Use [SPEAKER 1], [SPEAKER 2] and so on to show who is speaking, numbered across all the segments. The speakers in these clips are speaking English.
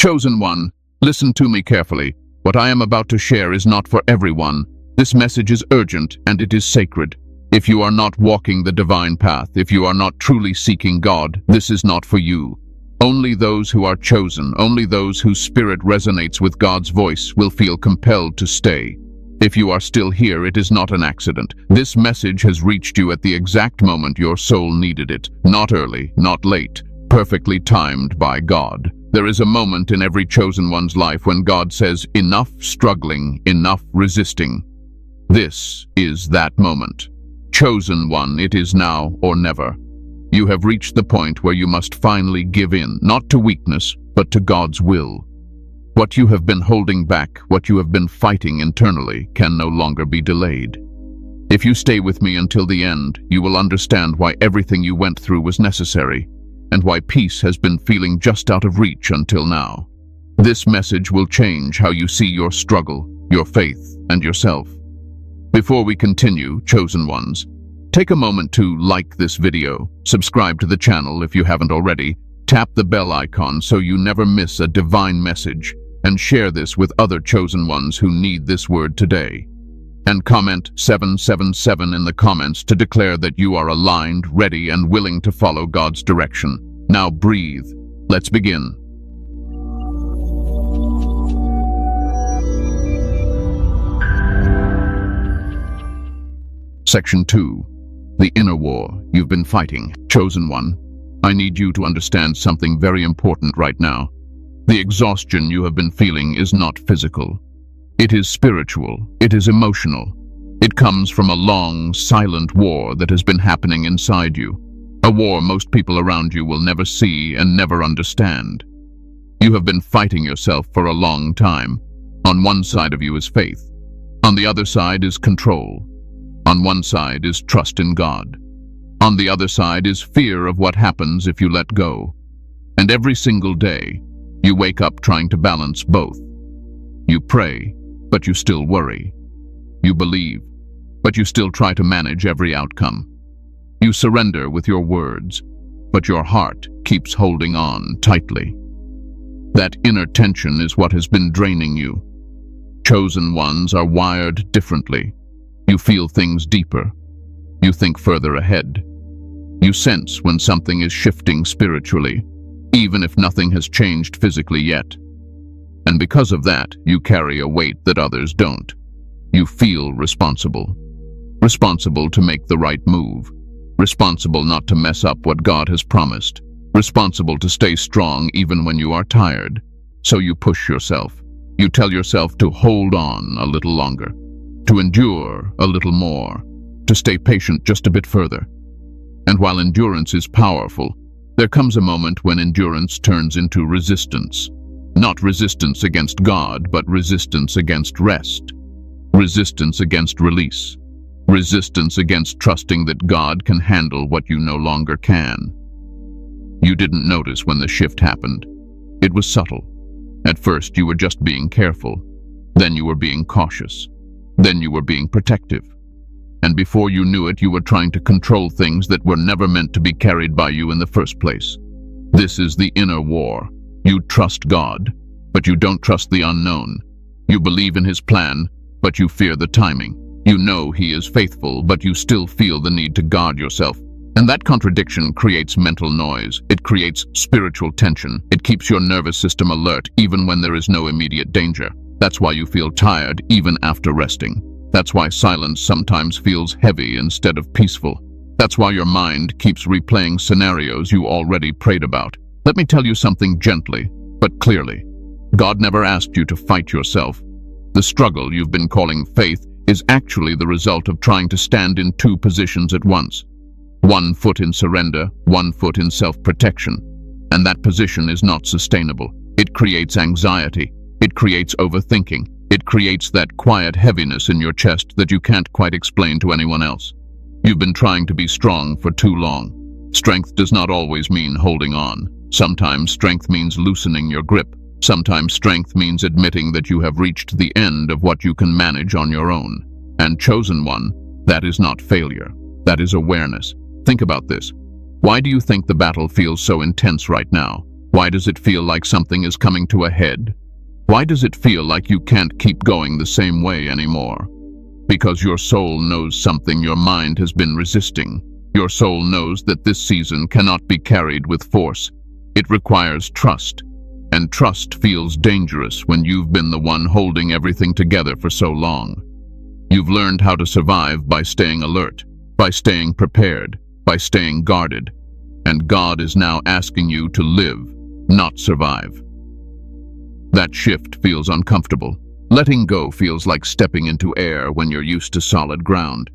[SPEAKER 1] Chosen one, listen to me carefully. What I am about to share is not for everyone. This message is urgent and it is sacred. If you are not walking the divine path, if you are not truly seeking God, this is not for you. Only those who are chosen, only those whose spirit resonates with God's voice will feel compelled to stay. If you are still here, it is not an accident. This message has reached you at the exact moment your soul needed it. Not early, not late, perfectly timed by God. There is a moment in every chosen one's life when God says, enough struggling, enough resisting. This is that moment. Chosen one, it is now or never. You have reached the point where you must finally give in, not to weakness, but to God's will. What you have been holding back, what you have been fighting internally, can no longer be delayed. If you stay with me until the end, you will understand why everything you went through was necessary, and why peace has been feeling just out of reach until now. This message will change how you see your struggle, your faith, and yourself. Before we continue, chosen ones, take a moment to like this video, subscribe to the channel if you haven't already, tap the bell icon so you never miss a divine message, and share this with other chosen ones who need this word today. And comment 777 in the comments to declare that you are aligned, ready, and willing to follow God's direction. Now breathe. Let's begin. Section 2. The inner war you've been fighting. Chosen one, I need you to understand something very important right now. The exhaustion you have been feeling is not physical. It is spiritual. It is emotional. It comes from a long, silent war that has been happening inside you. A war most people around you will never see and never understand. You have been fighting yourself for a long time. On one side of you is faith. On the other side is control. On one side is trust in God. On the other side is fear of what happens if you let go. And every single day, you wake up trying to balance both. You pray, but you still worry. You believe, but you still try to manage every outcome. You surrender with your words, but your heart keeps holding on tightly. That inner tension is what has been draining you. Chosen ones are wired differently. You feel things deeper. You think further ahead. You sense when something is shifting spiritually, even if nothing has changed physically yet. And because of that, you carry a weight that others don't. You feel responsible. Responsible to make the right move. Responsible not to mess up what God has promised. Responsible to stay strong even when you are tired. So you push yourself. You tell yourself to hold on a little longer. To endure a little more, to stay patient just a bit further. And while endurance is powerful, there comes a moment when endurance turns into resistance. Not resistance against God, but resistance against rest. Resistance against release. Resistance against trusting that God can handle what you no longer can. You didn't notice when the shift happened. It was subtle. At first, you were just being careful. Then you were being cautious. Then you were being protective. And before you knew it, you were trying to control things that were never meant to be carried by you in the first place. This is the inner war. You trust God, but you don't trust the unknown. You believe in His plan, but you fear the timing. You know He is faithful, but you still feel the need to guard yourself. And that contradiction creates mental noise. It creates spiritual tension. It keeps your nervous system alert even when there is no immediate danger. That's why you feel tired even after resting. That's why silence sometimes feels heavy instead of peaceful. That's why your mind keeps replaying scenarios you already prayed about. Let me tell you something gently, but clearly. God never asked you to fight yourself. The struggle you've been calling faith is actually the result of trying to stand in two positions at once. One foot in surrender, one foot in self-protection. And that position is not sustainable. It creates anxiety. It creates overthinking. It creates that quiet heaviness in your chest that you can't quite explain to anyone else. You've been trying to be strong for too long. Strength does not always mean holding on. Sometimes strength means loosening your grip. Sometimes strength means admitting that you have reached the end of what you can manage on your own. And chosen one, that is not failure. That is awareness. Think about this. Why do you think the battle feels so intense right now? Why does it feel like something is coming to a head? Why does it feel like you can't keep going the same way anymore? Because your soul knows something your mind has been resisting. Your soul knows that this season cannot be carried with force. It requires trust, and trust feels dangerous when you've been the one holding everything together for so long. You've learned how to survive by staying alert, by staying prepared, by staying guarded, and God is now asking you to live, not survive. That shift feels uncomfortable. Letting go feels like stepping into air when you're used to solid ground.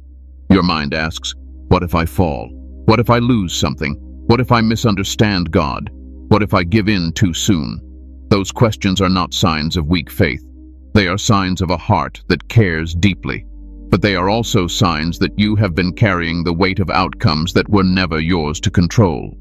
[SPEAKER 1] Your mind asks, what if I fall? What if I lose something? What if I misunderstand God? What if I give in too soon? Those questions are not signs of weak faith. They are signs of a heart that cares deeply. But they are also signs that you have been carrying the weight of outcomes that were never yours to control.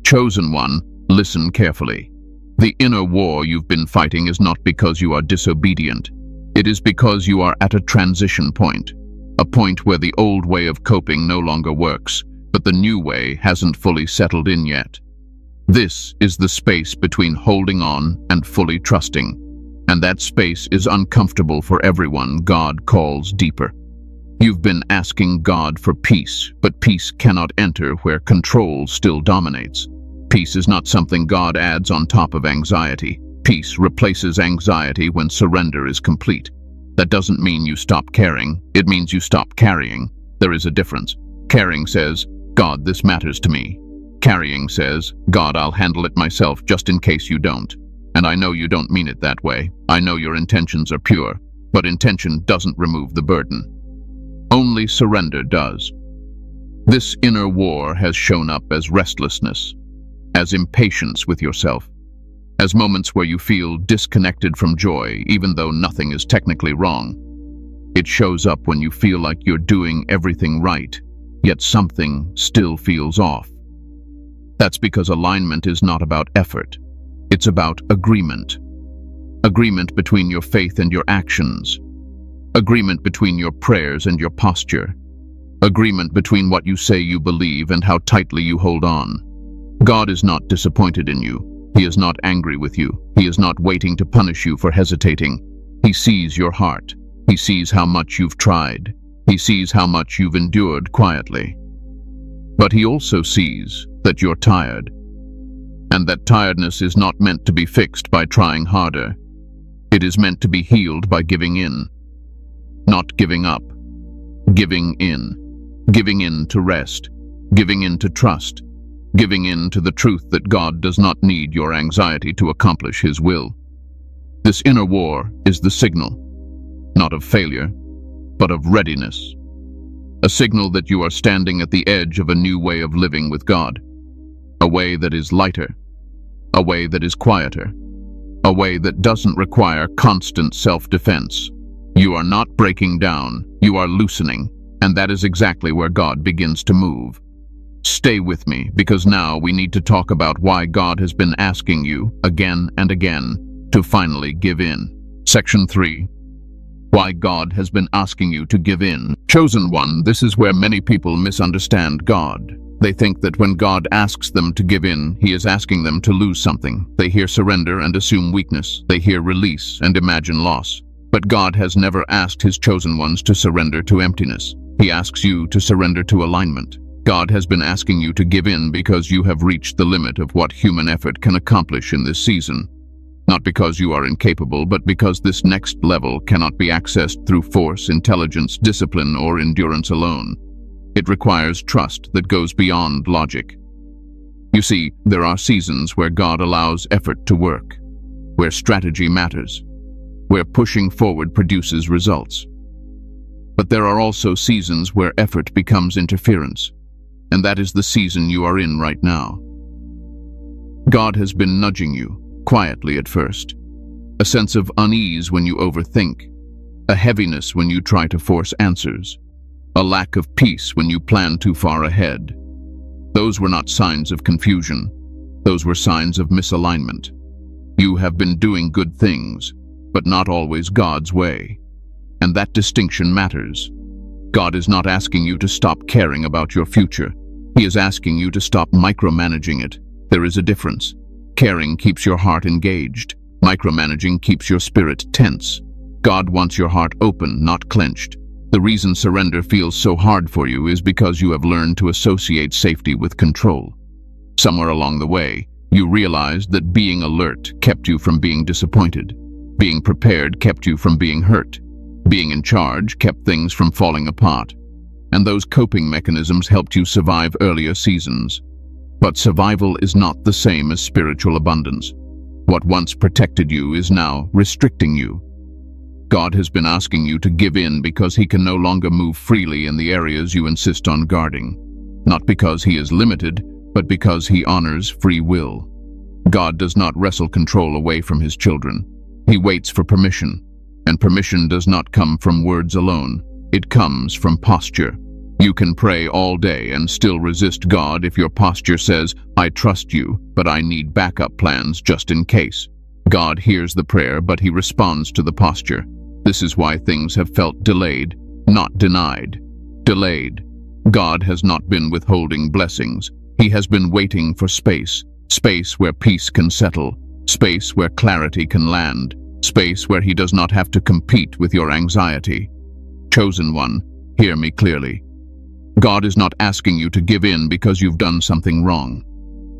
[SPEAKER 1] Chosen one, listen carefully. The inner war you've been fighting is not because you are disobedient. It is because you are at a transition point, a point where the old way of coping no longer works, but the new way hasn't fully settled in yet. This is the space between holding on and fully trusting, and that space is uncomfortable for everyone God calls deeper. You've been asking God for peace, but peace cannot enter where control still dominates. Peace is not something God adds on top of anxiety. Peace replaces anxiety when surrender is complete. That doesn't mean you stop caring. It means you stop carrying. There is a difference. Caring says, God, this matters to me. Carrying says, God, I'll handle it myself just in case you don't. And I know you don't mean it that way. I know your intentions are pure, but intention doesn't remove the burden. Only surrender does. This inner war has shown up as restlessness, as impatience with yourself, as moments where you feel disconnected from joy, even though nothing is technically wrong. It shows up when you feel like you're doing everything right, yet something still feels off. That's because alignment is not about effort. It's about agreement. Agreement between your faith and your actions. Agreement between your prayers and your posture. Agreement between what you say you believe and how tightly you hold on. God is not disappointed in you. He is not angry with you. He is not waiting to punish you for hesitating. He sees your heart. He sees how much you've tried. He sees how much you've endured quietly. But he also sees that you're tired, and that tiredness is not meant to be fixed by trying harder. It is meant to be healed by giving in. Not giving up. Giving in. Giving in to rest. Giving in to trust. Giving in to the truth that God does not need your anxiety to accomplish His will. This inner war is the signal, not of failure, but of readiness. A signal that you are standing at the edge of a new way of living with God. A way that is lighter. A way that is quieter. A way that doesn't require constant self-defense. You are not breaking down, you are loosening, and that is exactly where God begins to move. Stay with me, because now we need to talk about why God has been asking you, again and again, to finally give in. Section 3. Why God has been asking you to give in. Chosen one, this is where many people misunderstand God. They think that when God asks them to give in, He is asking them to lose something. They hear surrender and assume weakness. They hear release and imagine loss. But God has never asked His chosen ones to surrender to emptiness. He asks you to surrender to alignment. God has been asking you to give in because you have reached the limit of what human effort can accomplish in this season. Not because you are incapable, but because this next level cannot be accessed through force, intelligence, discipline, or endurance alone. It requires trust that goes beyond logic. You see, there are seasons where God allows effort to work, where strategy matters, where pushing forward produces results. But there are also seasons where effort becomes interference. And that is the season you are in right now. God has been nudging you, quietly at first. A sense of unease when you overthink. A heaviness when you try to force answers. A lack of peace when you plan too far ahead. Those were not signs of confusion. Those were signs of misalignment. You have been doing good things, but not always God's way. And that distinction matters. God is not asking you to stop caring about your future. He is asking you to stop micromanaging it. There is a difference. Caring keeps your heart engaged. Micromanaging keeps your spirit tense. God wants your heart open, not clenched. The reason surrender feels so hard for you is because you have learned to associate safety with control. Somewhere along the way, you realized that being alert kept you from being disappointed. Being prepared kept you from being hurt. Being in charge kept things from falling apart. And those coping mechanisms helped you survive earlier seasons. But survival is not the same as spiritual abundance. What once protected you is now restricting you. God has been asking you to give in because He can no longer move freely in the areas you insist on guarding. Not because He is limited, but because He honors free will. God does not wrestle control away from His children. He waits for permission. And permission does not come from words alone. It comes from posture. You can pray all day and still resist God if your posture says, "I trust you, but I need backup plans just in case." God hears the prayer, but He responds to the posture. This is why things have felt delayed, not denied. Delayed. God has not been withholding blessings. He has been waiting for space. Space where peace can settle. Space where clarity can land. Space where He does not have to compete with your anxiety. Chosen one, hear me clearly. God is not asking you to give in because you've done something wrong.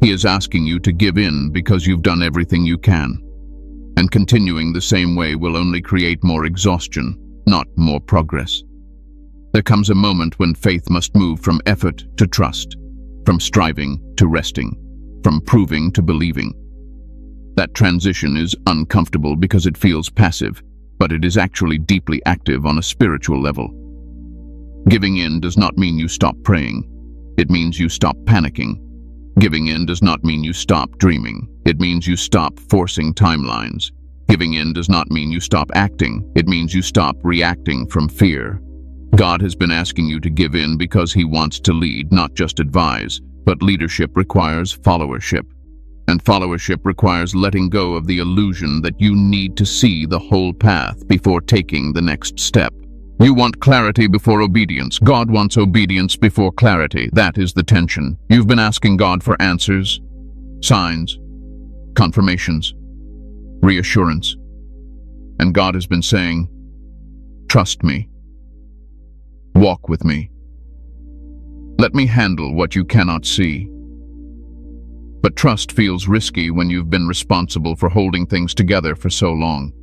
[SPEAKER 1] He is asking you to give in because you've done everything you can. And continuing the same way will only create more exhaustion, not more progress. There comes a moment when faith must move from effort to trust, from striving to resting, from proving to believing. That transition is uncomfortable because it feels passive, but it is actually deeply active on a spiritual level. Giving in does not mean you stop praying. It means you stop panicking. Giving in does not mean you stop dreaming. It means you stop forcing timelines. Giving in does not mean you stop acting. It means you stop reacting from fear. God has been asking you to give in because He wants to lead, not just advise. But leadership requires followership. And followership requires letting go of the illusion that you need to see the whole path before taking the next step. You want clarity before obedience. God wants obedience before clarity. That is the tension. You've been asking God for answers, signs, confirmations, reassurance. And God has been saying, "Trust me. Walk with me. Let me handle what you cannot see." But trust feels risky when you've been responsible for holding things together for so long.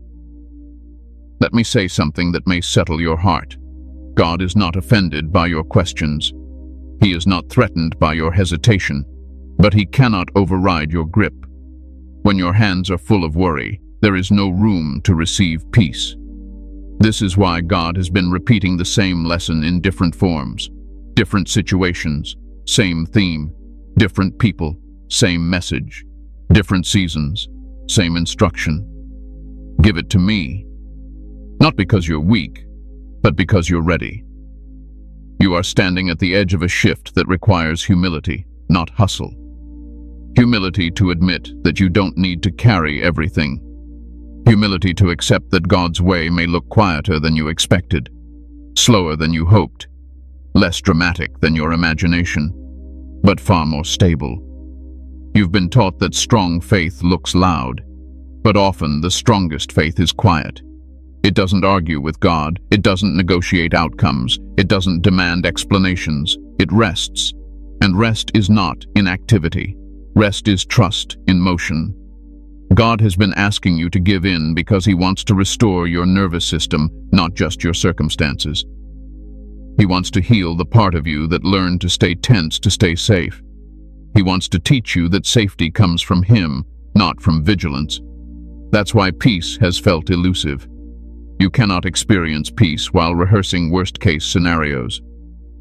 [SPEAKER 1] Let me say something that may settle your heart. God is not offended by your questions. He is not threatened by your hesitation, but He cannot override your grip. When your hands are full of worry, there is no room to receive peace. This is why God has been repeating the same lesson in different forms, different situations, same theme, different people, same message, different seasons, same instruction. Give it to me. Not because you're weak, but because you're ready. You are standing at the edge of a shift that requires humility, not hustle. Humility to admit that you don't need to carry everything. Humility to accept that God's way may look quieter than you expected, slower than you hoped, less dramatic than your imagination, but far more stable. You've been taught that strong faith looks loud, but often the strongest faith is quiet. It doesn't argue with God. It doesn't negotiate outcomes. It doesn't demand explanations. It rests. And rest is not inactivity. Rest is trust in motion. God has been asking you to give in because He wants to restore your nervous system, not just your circumstances. He wants to heal the part of you that learned to stay tense to stay safe. He wants to teach you that safety comes from Him, not from vigilance. That's why peace has felt elusive. You cannot experience peace while rehearsing worst-case scenarios.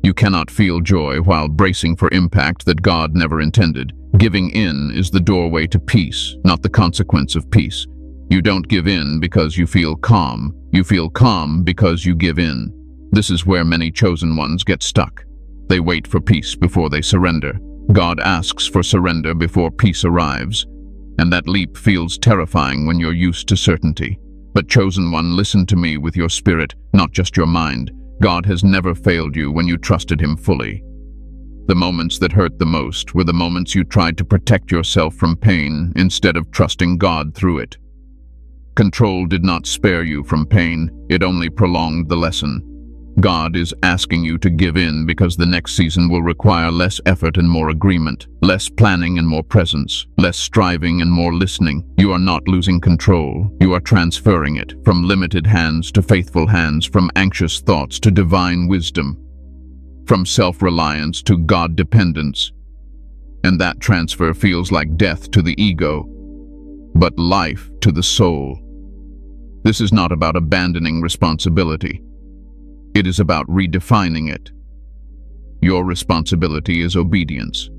[SPEAKER 1] You cannot feel joy while bracing for impact that God never intended. Giving in is the doorway to peace, not the consequence of peace. You don't give in because you feel calm. You feel calm because you give in. This is where many chosen ones get stuck. They wait for peace before they surrender. God asks for surrender before peace arrives. And that leap feels terrifying when you're used to certainty. But chosen one, listen to me with your spirit, not just your mind. God has never failed you when you trusted Him fully. The moments that hurt the most were the moments you tried to protect yourself from pain instead of trusting God through it. Control did not spare you from pain, it only prolonged the lesson. God is asking you to give in because the next season will require less effort and more agreement, less planning and more presence, less striving and more listening. You are not losing control, you are transferring it from limited hands to faithful hands, from anxious thoughts to divine wisdom, from self-reliance to God-dependence. And that transfer feels like death to the ego, but life to the soul. This is not about abandoning responsibility. It is about redefining it. Your responsibility is obedience.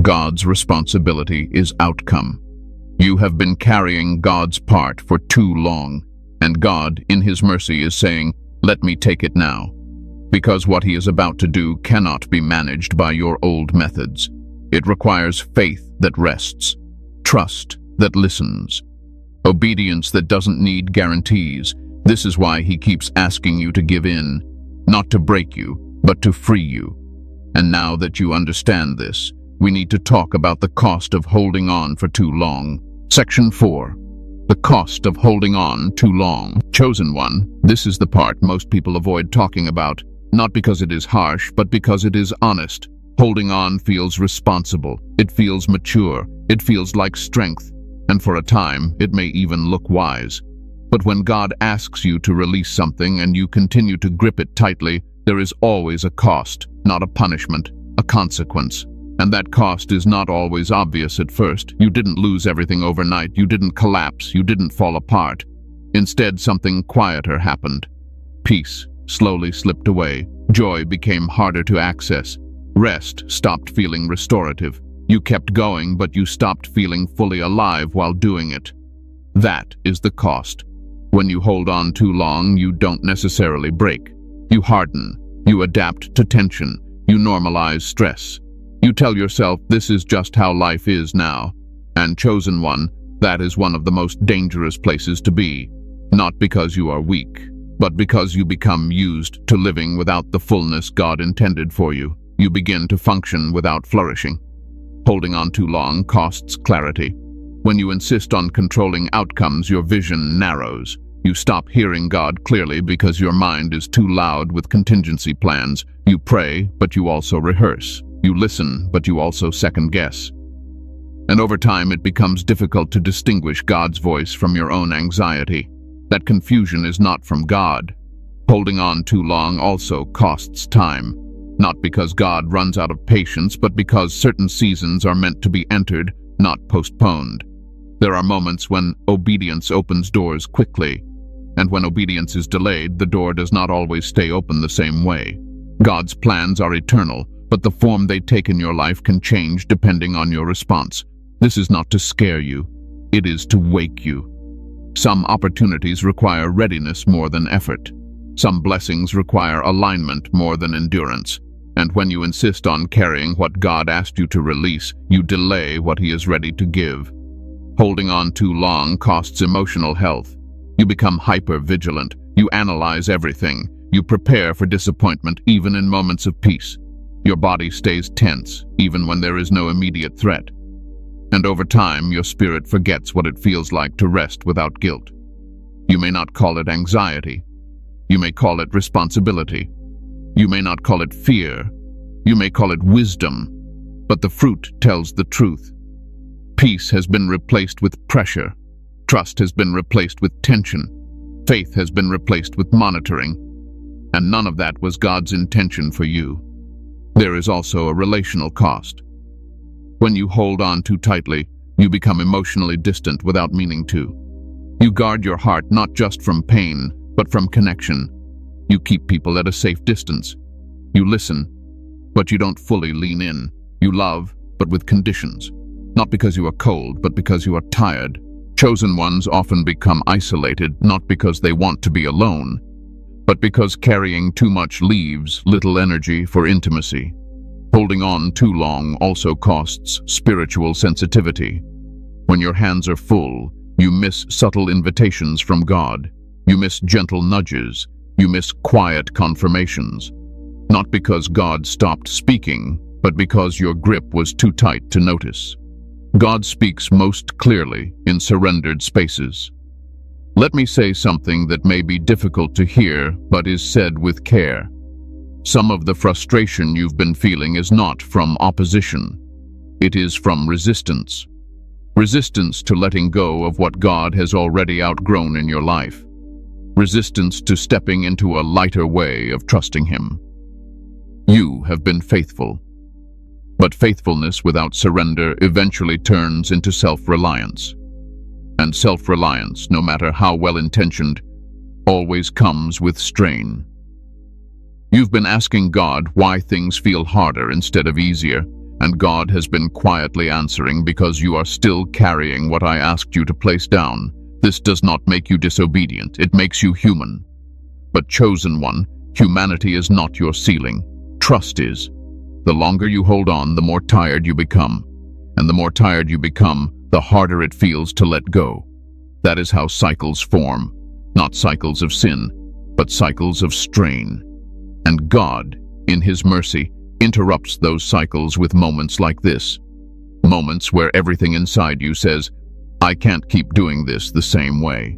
[SPEAKER 1] God's responsibility is outcome. You have been carrying God's part for too long, and God, in His mercy, is saying, "Let me take it now." Because what He is about to do cannot be managed by your old methods. It requires faith that rests, trust that listens, obedience that doesn't need guarantees. This is why He keeps asking you to give in, not to break you, but to free you. And now that you understand this, we need to talk about the cost of holding on for too long. Section 4. The cost of holding on too long. Chosen one, this is the part most people avoid talking about, not because it is harsh, but because it is honest. Holding on feels responsible, it feels mature, it feels like strength, and for a time, it may even look wise. But when God asks you to release something and you continue to grip it tightly, there is always a cost, not a punishment, a consequence. And that cost is not always obvious at first. You didn't lose everything overnight, you didn't collapse, you didn't fall apart. Instead, something quieter happened. Peace slowly slipped away, joy became harder to access, rest stopped feeling restorative. You kept going, but you stopped feeling fully alive while doing it. That is the cost. When you hold on too long, you don't necessarily break. You harden, you adapt to tension, you normalize stress. You tell yourself this is just how life is now. And chosen one, that is one of the most dangerous places to be. Not because you are weak, but because you become used to living without the fullness God intended for you. You begin to function without flourishing. Holding on too long costs clarity. When you insist on controlling outcomes, your vision narrows. You stop hearing God clearly because your mind is too loud with contingency plans. You pray, but you also rehearse. You listen, but you also second-guess. And over time, it becomes difficult to distinguish God's voice from your own anxiety. That confusion is not from God. Holding on too long also costs time. Not because God runs out of patience, but because certain seasons are meant to be entered, not postponed. There are moments when obedience opens doors quickly, and when obedience is delayed, the door does not always stay open the same way. God's plans are eternal, but the form they take in your life can change depending on your response. This is not to scare you, it is to wake you. Some opportunities require readiness more than effort. Some blessings require alignment more than endurance. And when you insist on carrying what God asked you to release, you delay what He is ready to give. Holding on too long costs emotional health. You become hyper-vigilant. You analyze everything. You prepare for disappointment even in moments of peace. Your body stays tense even when there is no immediate threat. And over time, your spirit forgets what it feels like to rest without guilt. You may not call it anxiety. You may call it responsibility. You may not call it fear. You may call it wisdom. But the fruit tells the truth. Peace has been replaced with pressure. Trust has been replaced with tension. Faith has been replaced with monitoring. And none of that was God's intention for you. There is also a relational cost. When you hold on too tightly, you become emotionally distant without meaning to. You guard your heart not just from pain, but from connection. You keep people at a safe distance. You listen, but you don't fully lean in. You love, but with conditions. Not because you are cold, but because you are tired. Chosen ones often become isolated, not because they want to be alone, but because carrying too much leaves little energy for intimacy. Holding on too long also costs spiritual sensitivity. When your hands are full, you miss subtle invitations from God. You miss gentle nudges. You miss quiet confirmations. Not because God stopped speaking, but because your grip was too tight to notice. God speaks most clearly in surrendered spaces. Let me say something that may be difficult to hear, but is said with care. Some of the frustration you've been feeling is not from opposition. It is from resistance. Resistance to letting go of what God has already outgrown in your life. Resistance to stepping into a lighter way of trusting Him. You have been faithful. But faithfulness without surrender eventually turns into self-reliance. And self-reliance, no matter how well-intentioned, always comes with strain. You've been asking God why things feel harder instead of easier, and God has been quietly answering, because you are still carrying what I asked you to place down. This does not make you disobedient, it makes you human. But chosen one, humanity is not your ceiling. Trust is. The longer you hold on, the more tired you become. And the more tired you become, the harder it feels to let go. That is how cycles form. Not cycles of sin, but cycles of strain. And God, in His mercy, interrupts those cycles with moments like this. Moments where everything inside you says, I can't keep doing this the same way.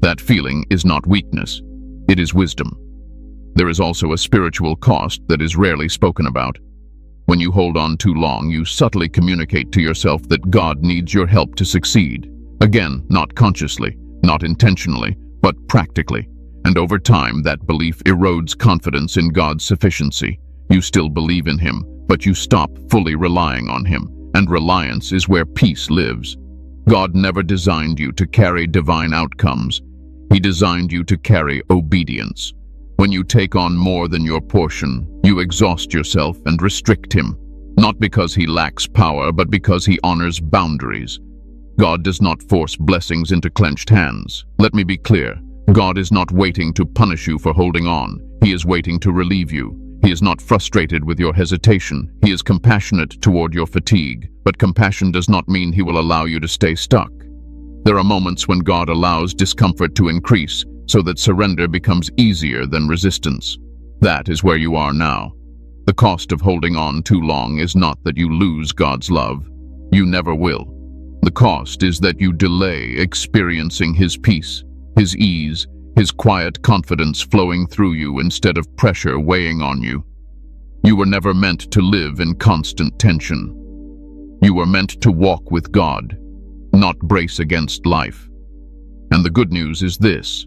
[SPEAKER 1] That feeling is not weakness. It is wisdom. There is also a spiritual cost that is rarely spoken about. When you hold on too long, you subtly communicate to yourself that God needs your help to succeed. Again, not consciously, not intentionally, but practically. And over time, that belief erodes confidence in God's sufficiency. You still believe in Him, but you stop fully relying on Him. And reliance is where peace lives. God never designed you to carry divine outcomes. He designed you to carry obedience. When you take on more than your portion, you exhaust yourself and restrict Him, not because He lacks power, but because He honors boundaries. God does not force blessings into clenched hands. Let me be clear. God is not waiting to punish you for holding on. He is waiting to relieve you. He is not frustrated with your hesitation. He is compassionate toward your fatigue, but compassion does not mean He will allow you to stay stuck. There are moments when God allows discomfort to increase, so that surrender becomes easier than resistance. That is where you are now. The cost of holding on too long is not that you lose God's love. You never will. The cost is that you delay experiencing His peace, His ease, His quiet confidence flowing through you instead of pressure weighing on you. You were never meant to live in constant tension. You were meant to walk with God, not brace against life. And the good news is this.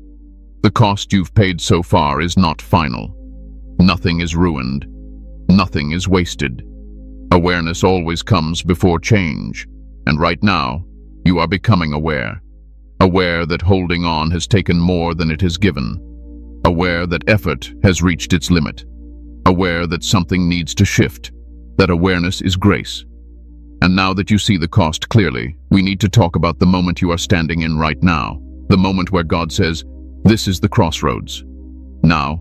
[SPEAKER 1] The cost you've paid so far is not final. Nothing is ruined. Nothing is wasted. Awareness always comes before change. And right now, you are becoming aware. Aware that holding on has taken more than it has given. Aware that effort has reached its limit. Aware that something needs to shift. That awareness is grace. And now that you see the cost clearly, we need to talk about the moment you are standing in right now. The moment where God says, this is the crossroads. Now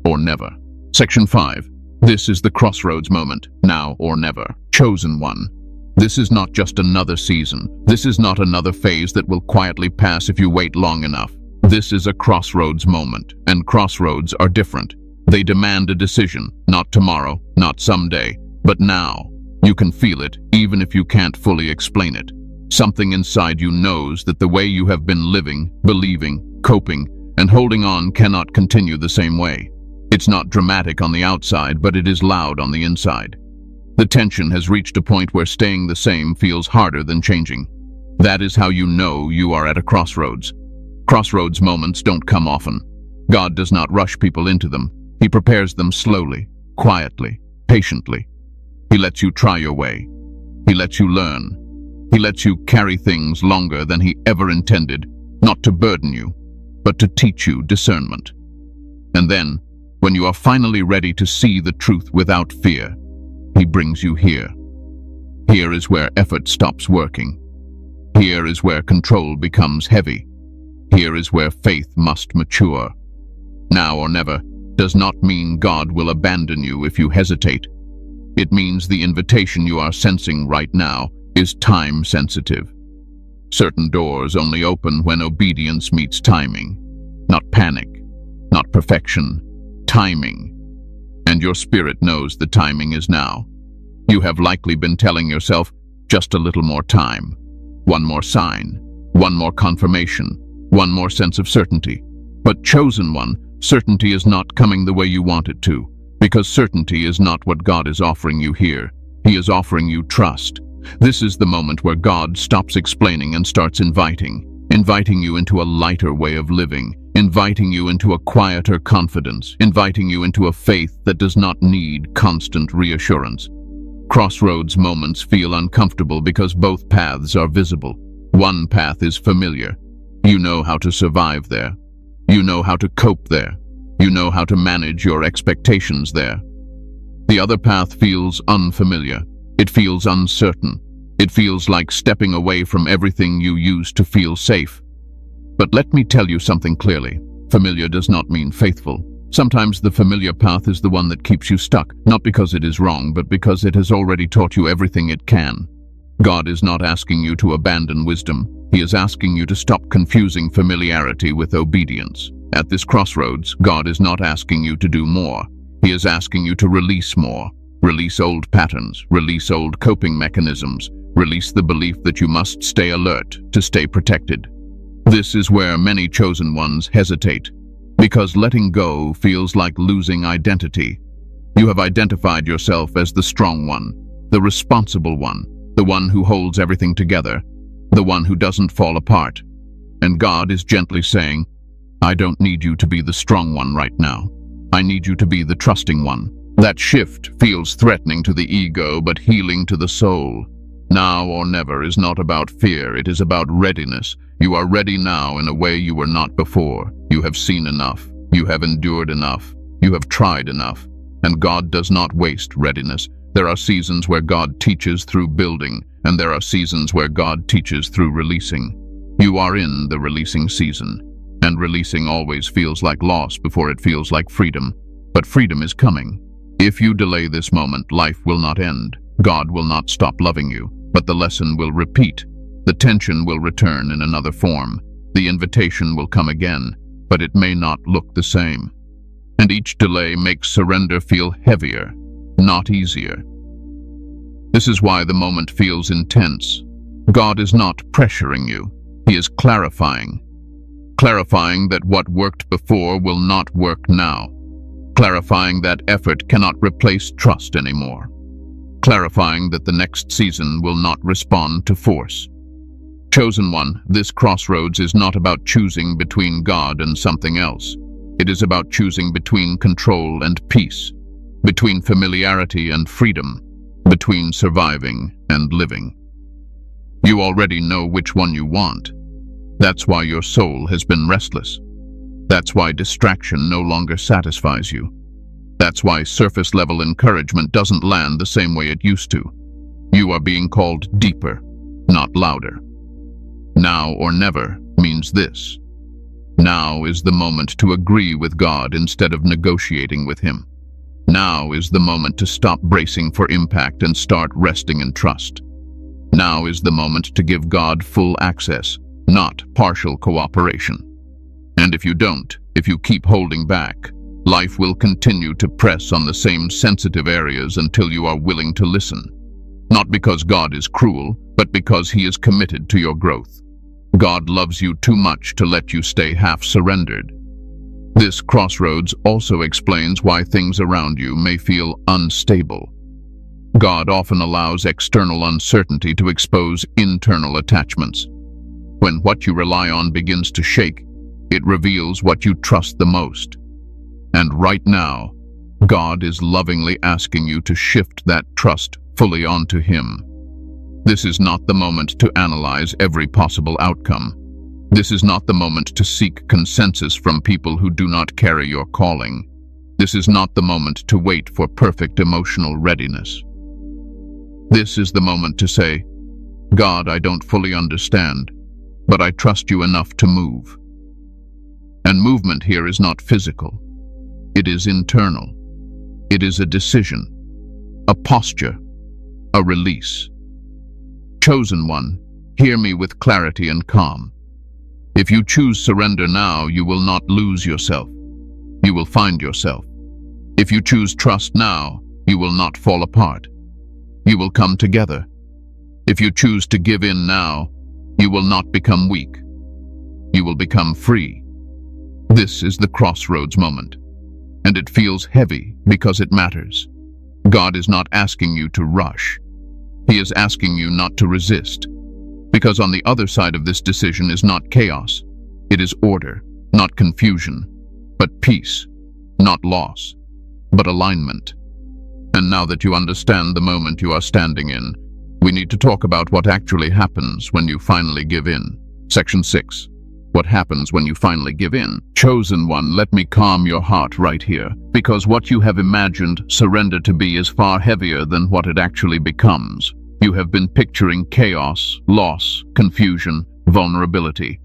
[SPEAKER 1] or never. Section 5. This is the crossroads moment. Now or never. Chosen one. This is not just another season. This is not another phase that will quietly pass if you wait long enough. This is a crossroads moment, and crossroads are different. They demand a decision, not tomorrow, not someday, but now. You can feel it, even if you can't fully explain it. Something inside you knows that the way you have been living, believing, coping, and holding on cannot continue the same way. It's not dramatic on the outside, but it is loud on the inside. The tension has reached a point where staying the same feels harder than changing. That is how you know you are at a crossroads. Crossroads moments don't come often. God does not rush people into them. He prepares them slowly, quietly, patiently. He lets you try your way. He lets you learn. He lets you carry things longer than He ever intended, not to burden you, but to teach you discernment. And then, when you are finally ready to see the truth without fear, He brings you here. Here is where effort stops working. Here is where control becomes heavy. Here is where faith must mature. Now or never does not mean God will abandon you if you hesitate. It means the invitation you are sensing right now is time-sensitive. Certain doors only open when obedience meets timing. Not panic, not perfection, timing. and your spirit knows the timing is now. You have likely been telling yourself, just a little more time, one more sign, one more confirmation, one more sense of certainty. But chosen one, certainty is not coming the way you want it to, because certainty is not what God is offering you here. He is offering you trust. This is the moment where God stops explaining and starts inviting you into a lighter way of living, inviting you into a quieter confidence, inviting you into a faith that does not need constant reassurance. Crossroads moments feel uncomfortable because both paths are visible. One path is familiar. You know how to survive there. You know how to cope there. You know how to manage your expectations there. The other path feels unfamiliar. It feels uncertain. It feels like stepping away from everything you used to feel safe. But let me tell you something clearly. Familiar does not mean faithful. Sometimes the familiar path is the one that keeps you stuck, not because it is wrong, but because it has already taught you everything it can. God is not asking you to abandon wisdom. He is asking you to stop confusing familiarity with obedience. At this crossroads, God is not asking you to do more. He is asking you to release more. Release old patterns, release old coping mechanisms, release the belief that you must stay alert to stay protected. This is where many chosen ones hesitate, because letting go feels like losing identity. You have identified yourself as the strong one, the responsible one, the one who holds everything together, the one who doesn't fall apart. And God is gently saying, I don't need you to be the strong one right now. I need you to be the trusting one. That shift feels threatening to the ego, but healing to the soul. Now or never is not about fear, it is about readiness. You are ready now in a way you were not before. You have seen enough. You have endured enough. You have tried enough. And God does not waste readiness. There are seasons where God teaches through building, and there are seasons where God teaches through releasing. You are in the releasing season, and releasing always feels like loss before it feels like freedom. But freedom is coming. If you delay this moment, life will not end. God will not stop loving you, but the lesson will repeat. The tension will return in another form. The invitation will come again, but it may not look the same. And each delay makes surrender feel heavier, not easier. This is why the moment feels intense. God is not pressuring you. He is clarifying. Clarifying that what worked before will not work now. Clarifying that effort cannot replace trust anymore. Clarifying that the next season will not respond to force. Chosen one, this crossroads is not about choosing between God and something else. It is about choosing between control and peace, between familiarity and freedom, between surviving and living. You already know which one you want. That's why your soul has been restless. That's why distraction no longer satisfies you. That's why surface-level encouragement doesn't land the same way it used to. You are being called deeper, not louder. Now or never means this. Now is the moment to agree with God instead of negotiating with Him. Now is the moment to stop bracing for impact and start resting in trust. Now is the moment to give God full access, not partial cooperation. And if you don't, if you keep holding back, life will continue to press on the same sensitive areas until you are willing to listen. Not because God is cruel, but because He is committed to your growth. God loves you too much to let you stay half-surrendered. This crossroads also explains why things around you may feel unstable. God often allows external uncertainty to expose internal attachments. When what you rely on begins to shake, it reveals what you trust the most. And right now, God is lovingly asking you to shift that trust fully onto Him. This is not the moment to analyze every possible outcome. This is not the moment to seek consensus from people who do not carry your calling. This is not the moment to wait for perfect emotional readiness. This is the moment to say, God, I don't fully understand, but I trust you enough to move. And movement here is not physical. It is internal. It is a decision, a posture, a release. Chosen one, hear me with clarity and calm. If you choose surrender now, you will not lose yourself. You will find yourself. If you choose trust now, you will not fall apart. You will come together. If you choose to give in now, you will not become weak. You will become free. This is the crossroads moment, and it feels heavy because it matters. God is not asking you to rush. He is asking you not to resist, because on the other side of this decision is not chaos. It is order, not confusion, but peace, not loss, but alignment. And now that you understand the moment you are standing in, we need to talk about what actually happens when you finally give in. Section 6. What happens when you finally give in? Chosen one, let me calm your heart right here, because what you have imagined surrender to be is far heavier than what it actually becomes. You have been picturing chaos, loss, confusion, vulnerability.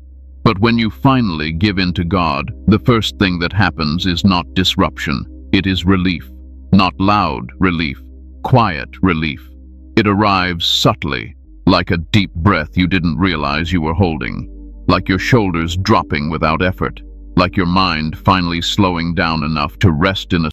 [SPEAKER 1] But when you finally give in to God, the first thing that happens is not disruption. It is relief. Not loud relief, quiet relief. It arrives subtly, like a deep breath you didn't realize you were holding. Like your shoulders dropping without effort, like your mind finally slowing down enough to rest in a